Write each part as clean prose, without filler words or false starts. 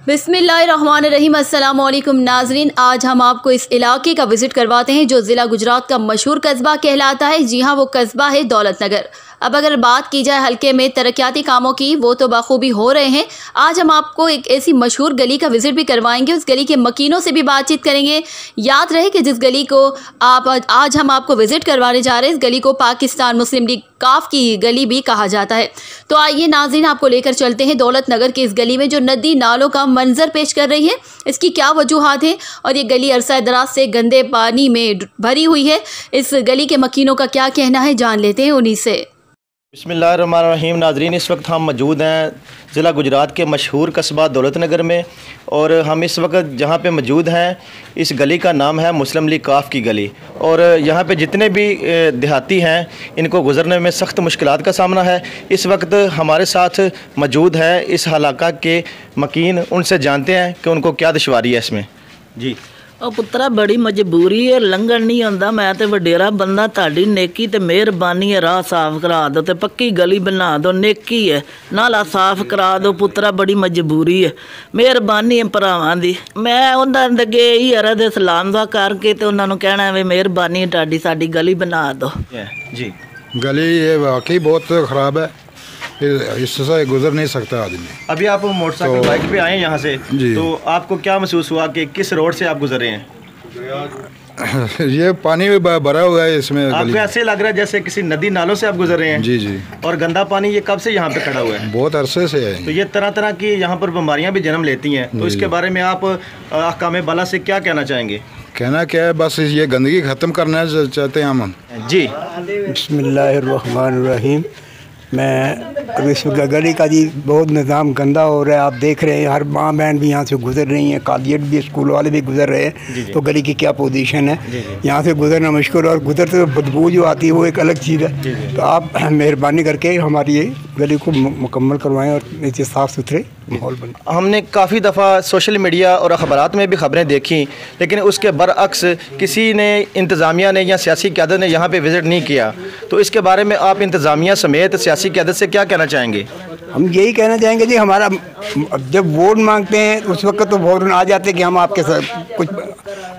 बिस्मिल्लाहिर्रहमानिर्रहीम। अस्सलाम वालेकुम नाजरीन, आज हम आपको इस इलाके का विज़िट करवाते हैं जो ज़िला गुजरात का मशहूर कस्बा कहलाता है। जी हाँ, वो कस्बा है दौलत नगर। अब अगर बात की जाए हल्के में तरक्याती कामों की, वो तो बखूबी हो रहे हैं। आज हम आपको एक ऐसी मशहूर गली का विज़िट भी करवाएंगे, उस गली के मकीनों से भी बातचीत करेंगे। याद रहे कि जिस गली को आज हम आपको विज़िट करवाने जा रहे हैं, इस गली को पाकिस्तान मुस्लिम लीग काफ की गली भी कहा जाता है। तो आइए नाज़रीन, आपको लेकर चलते हैं दौलत नगर के इस गली में जो नदी नालों का मंजर पेश कर रही है। इसकी क्या वजूहात हैं और ये गली अरसा दराज से गंदे पानी में भरी हुई है। इस गली के मकीनों का क्या कहना है, जान लेते हैं उन्हीं से। बिस्मिल्लाहिर्रहमानिर्रहीम। नाज़रीन, इस वक्त हम मौजूद हैं ज़िला गुजरात के मशहूर कस्बा दौलत नगर में, और हम इस वक्त जहाँ पे मौजूद हैं इस गली का नाम है मुस्लिम लीग काफ की गली। और यहाँ पे जितने भी देहाती हैं इनको गुज़रने में सख्त मुश्किलात का सामना है। इस वक्त हमारे साथ मौजूद है इस इलाका के मकीन, उनसे जानते हैं कि उनको क्या दुश्वारी है इसमें। जी पुत्रा, बड़ी मजबूरी है, लंघन नहीं आंदा। मैं तो वडेरा बंदा, ताड़ी नेकी ते मेहरबानी है, राह साफ करा दो ते पक्की गली बना दो, नेकी है, नाला साफ करा दो पुत्रा, बड़ी मजबूरी है, मेहरबानी है भरावां दी। मैं उन्हां दे अगे ही अरद सलाम दुआ करके ते उन्हां नूं कहना है मेहरबानी है ताड़ी, साडी गली बना दो। जी, गली ये वाकई बहुत ख़राब है, इससे गुजर नहीं सकता आदमी। अभी आप मोटरसाइकिल बाइक पे आए यहाँ से, तो आपको क्या महसूस हुआ कि किस रोड से आप गुजर रहे हैं? ये पानी भी भरा हुआ है इसमें। आपको ऐसे लग रहा है जैसे किसी नदी नालों से आप गुजर रहे हैं। जी जी। और गंदा पानी ये कब से यहाँ पे खड़ा हुआ है? बहुत अरसे से है। तो ये तरह तरह की यहाँ पर बीमारियाँ भी जन्म लेती हैं, तो इसके बारे में आप अहकाम बाला से क्या कहना चाहेंगे? कहना क्या है, बस ये गंदगी ख़त्म करना चाहते हैं हम। जी बिस्मिल्लाहिर्रहमानिर्रहीम। मैं इस गली का जी बहुत निज़ाम गंदा हो रहा है, आप देख रहे हैं, हर माँ बहन भी यहाँ से गुजर रही हैं, कादियत भी, स्कूल वाले भी गुजर रहे हैं। तो गली की क्या पोजीशन है, यहाँ से गुजरना मुश्किल, और गुजरते तो बदबू जो आती है वो एक अलग चीज़ है। तो आप मेहरबानी करके हमारी ये गली को मुकम्मल करवाएं और नीचे साफ़ सुथरे माहौल बने। हमने काफ़ी दफ़ा सोशल मीडिया और अखबारात में भी खबरें देखी, लेकिन उसके बरअक्स किसी ने, इंतज़ामिया ने या सियासी क़यादत ने यहाँ पे विज़िट नहीं किया। तो इसके बारे में आप इंतज़ामिया समेत सियासी क़यादत से क्या कहना चाहेंगे? हम यही कहना चाहेंगे जी, हमारा जब वोट मांगते हैं उस वक्त तो वोट आ जाते हैं कि हम आपके साथ कुछ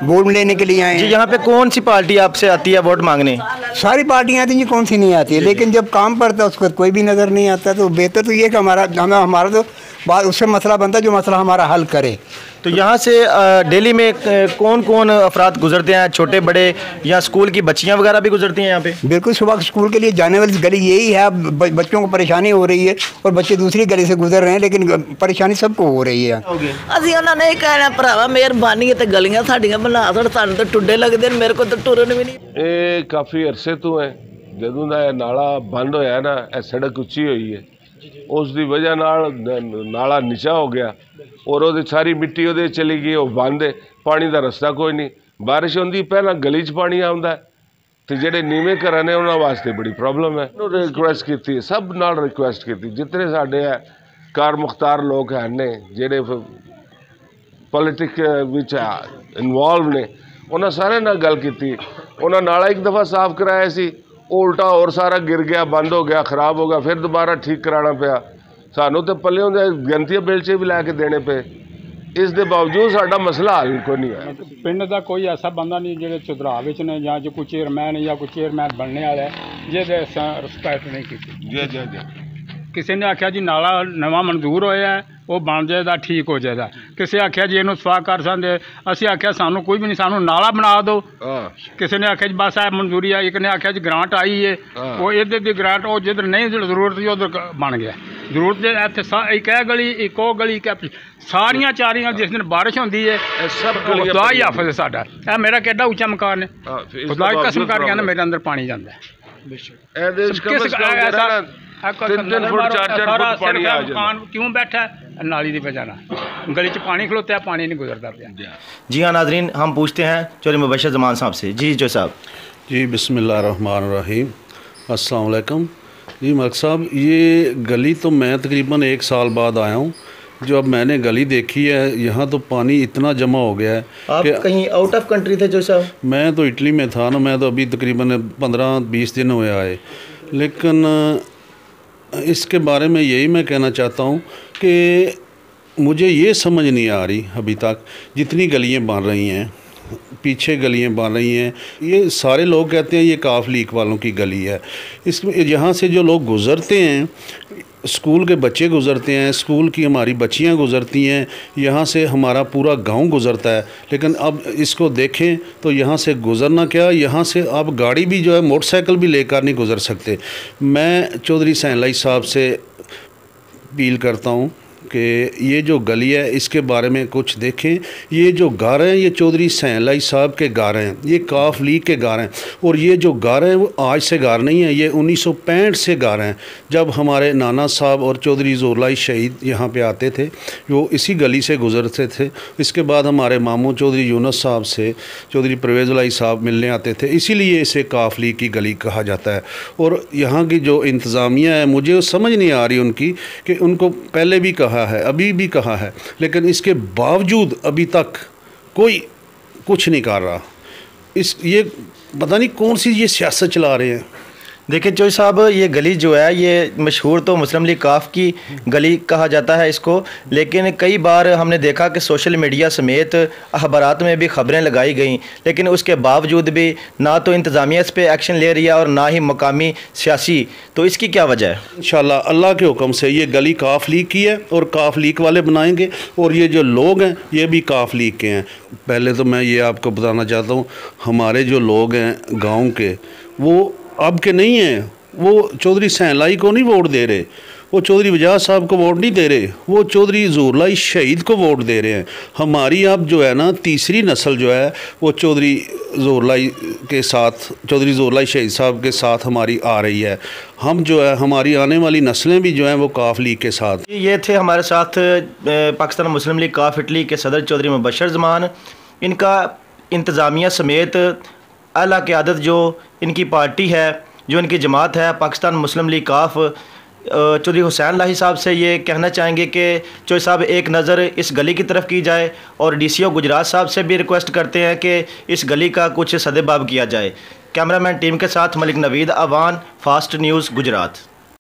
वोट लेने के लिए आए हैं। यहाँ पे कौन सी पार्टी आपसे आती है वोट मांगने? सारी पार्टियाँ आती हैं जी, कौन सी नहीं आती है, लेकिन जब काम पड़ता है उसको कोई भी नज़र नहीं आता। तो बेहतर तो ये कि हमारा तो बात उससे मसला बनता है जो मसला हमारा हल करे। तो यहाँ से डेली में कौन कौन अफराद गुजरते हैं, छोटे बड़े या स्कूल की बच्चियाँ वगैरह भी गुजरती हैं यहाँ पे? बिल्कुल, सुबह स्कूल के लिए जाने वाली गली यही है। बच्चों को परेशानी हो रही है और बच्चे दूसरी गली से गुजर रहे हैं, लेकिन परेशानी सबको हो रही है। असी उन्होंने ये कहना भरावा मेहरबानी है, तो गलियाँ साड़ियाँ बना दो, सानू तो टुड्डे लगते हैं, मेरे को तो टुरन भी नहीं। ये काफ़ी अरसे तो है, जदों दा नाला बंद होया ना, सड़क उच्ची हुई है, उस दी वजह नाला नीचा हो गया और वो सारी मिट्टी वो चली गई, वो बंद है, पानी का रस्ता कोई नहीं। बारिश होंदी पहला गली च पानी आउंदा है, तो जेडे नीवें घर ने उन्होंने वास्ते बड़ी प्रॉब्लम है। रिक्वेस्ट की, सब नाल रिक्वेस्ट की, जितने साडे है कार मुख्तार लोग हैं ने, जेडे पॉलिटिक विच इनवॉल्व ने, उन्होंने सारे नाल गल की। उन्होंने नाला एक दफ़ा साफ कराया सी, उल्टा और सारा गिर गया, बंद हो गया, खराब हो गया, फिर दोबारा ठीक कराना पिया। सानू तो पल्ले गंतिया बेलचे भी लैके देने पे, इस दे बावजूद साडा मसला हल कोई नहीं है। पिंड का कोई ऐसा बंदा नहीं जो चुधरा विच ने या जो कोई चेयरमैन या कोई चेयरमैन बनने वाला है जे रिस्पैक्ट नहीं की। किसी ने आख्या जी नाला नवा मंजूर होया है, वो बन जाएगा, ठीक हो जाएगा। किसी आख्या जी इनू सफा कर सकते, असी आख्या सानू कोई भी नहीं, सानू नाला बना दो। किसी ने आख्या जी बस है मंजूरी है, एक ने आख्या जी ग्रांट आई है, वो इधर की ग्रांट, वो जिधर नहीं जरूरत थी उधर बन गया। जरूरत इतने एक है गली, एक वो गली, सारिया चारिया जिस दिन बारिश होती है सब खुदा ही हाफिज है साडा। यह मेरा केडा उच्चा मकान है, खुदा की कसम कर गया ना, मेरे अंदर पानी जाता है। क्यों बैठा है नाली की वजह ना, गली च पानी खलोता है, पानी नहीं गुजरता पाया। जी हाँ नाजरीन, हम पूछते हैं चौधरी मुबशर जमान साहब से। जी जो साहब। जी बिस्मिल्लाहिर्रहमानिर्रहीम, अस्सलाम वालेकुम। जी मलिक साहब, ये गली तो मैं तकरीबन 1 साल बाद आया हूँ। जो अब मैंने गली देखी है, यहाँ तो पानी इतना जमा हो गया है। आप कहीं आउट ऑफ कंट्री थे जो साहब? मैं तो इटली में था ना, मैं तो अभी तकरीबन 15-20 दिन हुए आए। लेकिन इसके बारे में यही मैं कहना चाहता हूँ कि मुझे ये समझ नहीं आ रही अभी तक, जितनी गलियां बन रही हैं, पीछे गलियां बन रही हैं, ये सारे लोग कहते हैं ये काफ लीक वालों की गली है। इसमें यहाँ से जो लोग गुज़रते हैं, स्कूल के बच्चे गुज़रते हैं, स्कूल की हमारी बच्चियां गुज़रती हैं, यहाँ से हमारा पूरा गांव गुज़रता है। लेकिन अब इसको देखें तो यहाँ से गुज़रना क्या, यहाँ से अब गाड़ी भी जो है, मोटरसाइकिल भी लेकर नहीं गुज़र सकते। मैं चौधरी सैनलाई साहब से अपील करता हूँ कि ये जो गली है इसके बारे में कुछ देखें। ये जो घर हैं ये चौधरी सैनलाई साहब के घर हैं, ये काफ लीग के घर हैं। और ये जो घर हैं वो आज से घर नहीं है, ये 1965 से घर हैं, जब हमारे नाना साहब और चौधरी ज़ोरलाई शहीद यहाँ पे आते थे, वो इसी गली से गुज़रते थे। इसके बाद हमारे मामू चौधरी यूनुस साहब से चौधरी परवेज़ लाई साहब मिलने आते थे, इसीलिए इसे काफ लीग की गली कहा जाता है। और यहाँ की जो इंतज़ामिया है, मुझे समझ नहीं आ रही उनकी, कि उनको पहले भी कहा है, अभी भी कहा है, लेकिन इसके बावजूद अभी तक कोई कुछ नहीं कर रहा। ये पता नहीं कौन सी ये सियासत चला रहे हैं। देखिए चौधरी साहब, ये गली जो है ये मशहूर तो मुस्लिम लीग काफ की गली कहा जाता है इसको, लेकिन कई बार हमने देखा कि सोशल मीडिया समेत अखबारात में भी खबरें लगाई गई, लेकिन उसके बावजूद भी ना तो इंतज़ामिया इस पर एक्शन ले रही है और ना ही मकामी सियासी। तो इसकी क्या वजह है? इंशाल्लाह अल्लाह के हुक्म से ये गली काफ लीग की है और काफ लीग वाले बनाएंगे, और ये जो लोग हैं ये भी काफ लीग के हैं। पहले तो मैं ये आपको बताना चाहता हूँ, हमारे जो लोग हैं गाँव के, वो अब के नहीं हैं, वो चौधरी सैनलाई को नहीं वोट दे रहे, वो चौधरी वजाद साहब को वोट नहीं दे रहे, वो चौधरी ज़ोरलाई शहीद को वोट दे रहे हैं। हमारी अब जो है ना तीसरी नस्ल जो है वो चौधरी ज़ोरलाई के साथ, चौधरी ज़ोरलाई शहीद साहब के साथ हमारी आ रही है। हम जो है, हमारी आने वाली नस्लें भी जो हैं वो काफ लीग के साथ। ये थे हमारे साथ पाकिस्तान मुस्लिम लीग काफ इटली के सदर चौधरी मुबशर ज़मान। इनका इंतज़ामिया समेत आला क़यादत जो इनकी पार्टी है, जो इनकी जमात है पाकिस्तान मुस्लिम लीग काफ, चौधरी हुसैन लाही साहब से ये कहना चाहेंगे कि चौधरी साहब एक नज़र इस गली की तरफ की जाए, और DCO गुजरात साहब से भी रिक्वेस्ट करते हैं कि इस गली का कुछ सदेबाब किया जाए। कैमरामैन टीम के साथ मलिक नवीद, अवान, फास्ट न्यूज़, गुजरात।